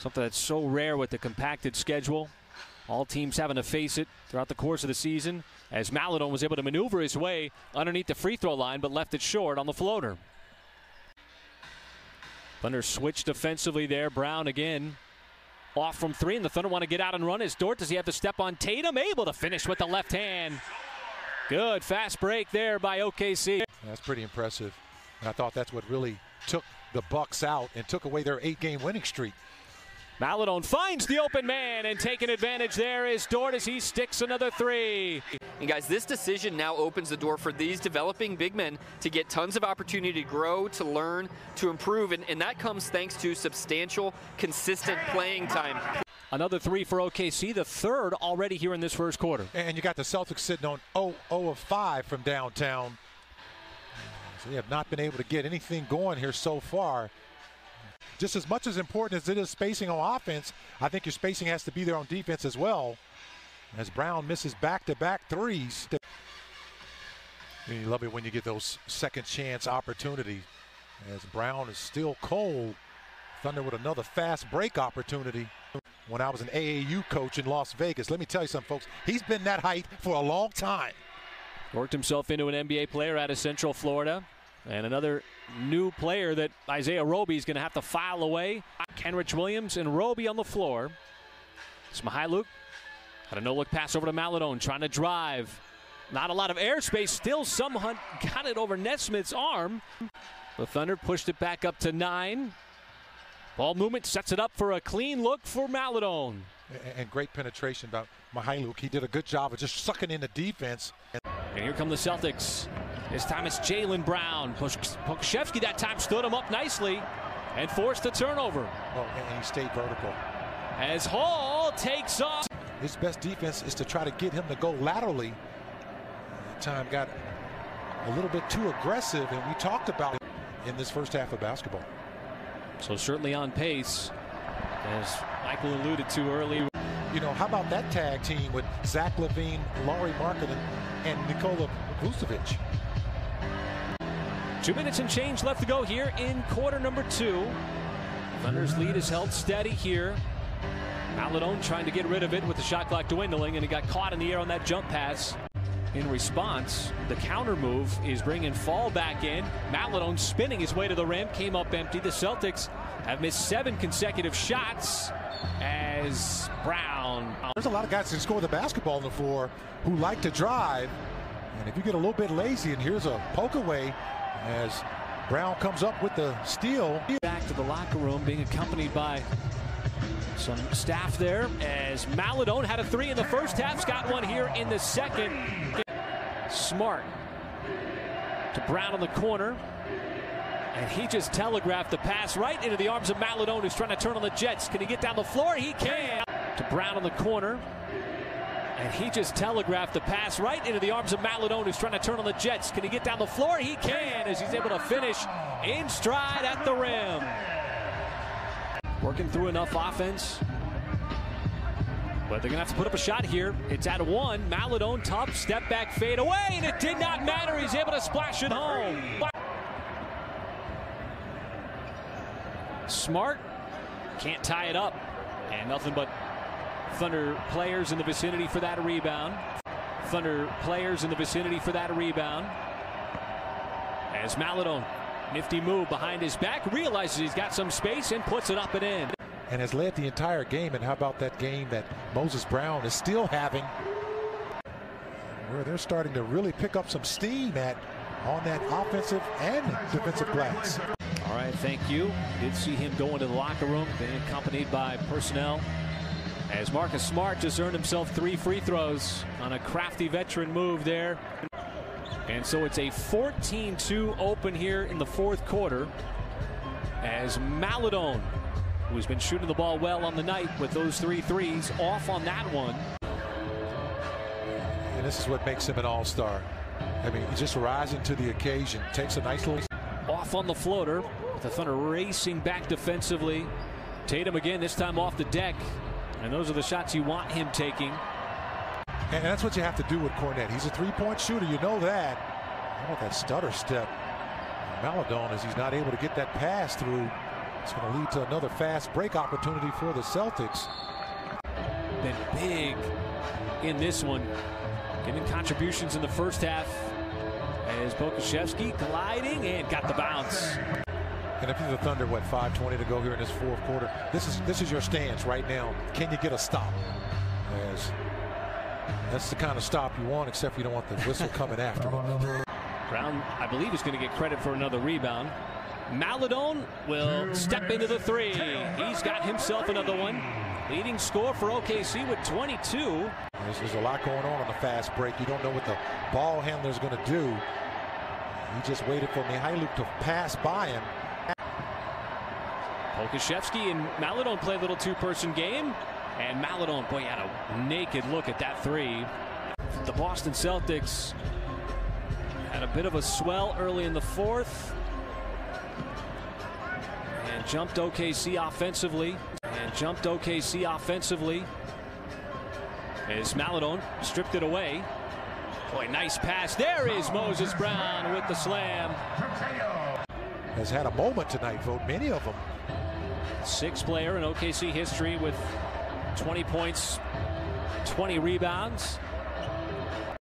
Something that's so rare with the compacted schedule. All teams having to face it throughout the course of the season, as Maledon was able to maneuver his way underneath the free throw line but left it short on the floater. Thunder switched defensively there. Brown again off from three, and the Thunder want to get out and run. As Dort, does he have to step on Tatum? Able to finish with the left hand. Good fast break there by OKC. That's pretty impressive. And I thought that's what really took the Bucks out and took away their 8-game winning streak. Maledon finds the open man, and taking advantage there is Dort as he sticks another three. And guys, this decision now opens the door for these developing big men to get tons of opportunity to grow, to learn, to improve, and that comes thanks to substantial, consistent playing time. Another three for OKC, the third already here in this first quarter. And you got the Celtics sitting on 0 of 5 from downtown. So they have not been able to get anything going here so far. Just as much as important as it is spacing on offense, I think your spacing has to be there on defense as well. As Brown misses back-to-back threes. And you love it when you get those second chance opportunities. As Brown is still cold, Thunder with another fast break opportunity. When I was an AAU coach in Las Vegas, let me tell you something, folks, he's been that height for a long time. Worked himself into an NBA player out of Central Florida. And another new player that Isaiah Roby is going to have to file away. Kenrich Williams and Roby on the floor. Smihailuk had a no-look pass over to Maledon, trying to drive. Not a lot of airspace. Still, someone got it over Nesmith's arm. The Thunder pushed it back up to 9. Ball movement sets it up for a clean look for Maledon. And great penetration by Smihailuk. He did a good job of just sucking in the defense. And here come the Celtics. This time it's Jaylen Brown. Pokusevski that time stood him up nicely and forced the turnover. Oh, and he stayed vertical. As Hall takes off. His best defense is to try to get him to go laterally. That time got a little bit too aggressive, and we talked about it in this first half of basketball. So certainly on pace, as Michael alluded to earlier. You know, how about that tag team with Zach LaVine, Lauri Markkanen, and Nikola Vucevic? 2 minutes and change left to go here in quarter number 2. Thunder's lead is held steady here. Maledon trying to get rid of it with the shot clock dwindling, and he got caught in the air on that jump pass. In response, the counter move is bringing Fall back in. Maledon spinning his way to the rim, came up empty. The Celtics have missed 7 consecutive shots as Brown. There's a lot of guys who score the basketball on the floor who like to drive. And if you get a little bit lazy, and here's a poke away as Brown comes up with the steal. Back to the locker room, being accompanied by some staff there, as Maledon had a 3 in the first half. Got one here in the second. Smart to Brown in the corner, and he just telegraphed the pass right into the arms of Maledon, who's trying to turn on the Jets. Can he get down the floor? He can. To Brown in the corner, and he just telegraphed the pass right into the arms of Maledon, who's trying to turn on the Jets. Can he get down the floor? He can, as he's able to finish in stride at the rim. Working through enough offense, but they're going to have to put up a shot here. It's at 1. Maledon, tough step back fade away, and it did not matter. He's able to splash it home. Smart can't tie it up, and nothing but Thunder players in the vicinity for that rebound. Thunder players in the vicinity for that rebound. As Maledon, nifty move behind his back, realizes he's got some space and puts it up and in. And has led the entire game. And how about that game that Moses Brown is still having, where they're starting to really pick up some steam on that offensive and defensive glass. All right, thank you. Did see him go into the locker room, being accompanied by personnel, as Marcus Smart just earned himself 3 free throws on a crafty veteran move there. And so it's a 14-2 open here in the fourth quarter, as Maledon, who's been shooting the ball well on the night with those 3 threes, off on that one. And this is what makes him an all-star. I mean, he's just rising to the occasion. Takes a nice little... Off on the floater. The Thunder racing back defensively. Tatum again, this time off the deck. And those are the shots you want him taking. And that's what you have to do with Kornet. He's a three-point shooter, you know that. How about that stutter step? Maledon, as he's not able to get that pass through. It's going to lead to another fast break opportunity for the Celtics. Been big in this one, giving contributions in the first half as Pokusevski gliding and got the bounce. And if you're the Thunder, 5:20 to go here in this fourth quarter, this is your stance right now. Can you get a stop? As that's the kind of stop you want, except you don't want the whistle coming after it. Brown, I believe, is going to get credit for another rebound. Maledon will step into the three. He's got himself another one. Leading score for OKC with 22. There's a lot going on the fast break. You don't know what the ball handler is going to do. He just waited for Mihailuk to pass by him. Pokusevski and Maledon play a little two-person game. And Maledon, boy, had a naked look at that three. The Boston Celtics had a bit of a swell early in the fourth. And jumped OKC offensively. As Maledon stripped it away. Boy, nice pass. There is Moses Brown with the slam. Has had a moment tonight, Vote. Many of them. Sixth player in OKC history with 20 points, 20 rebounds.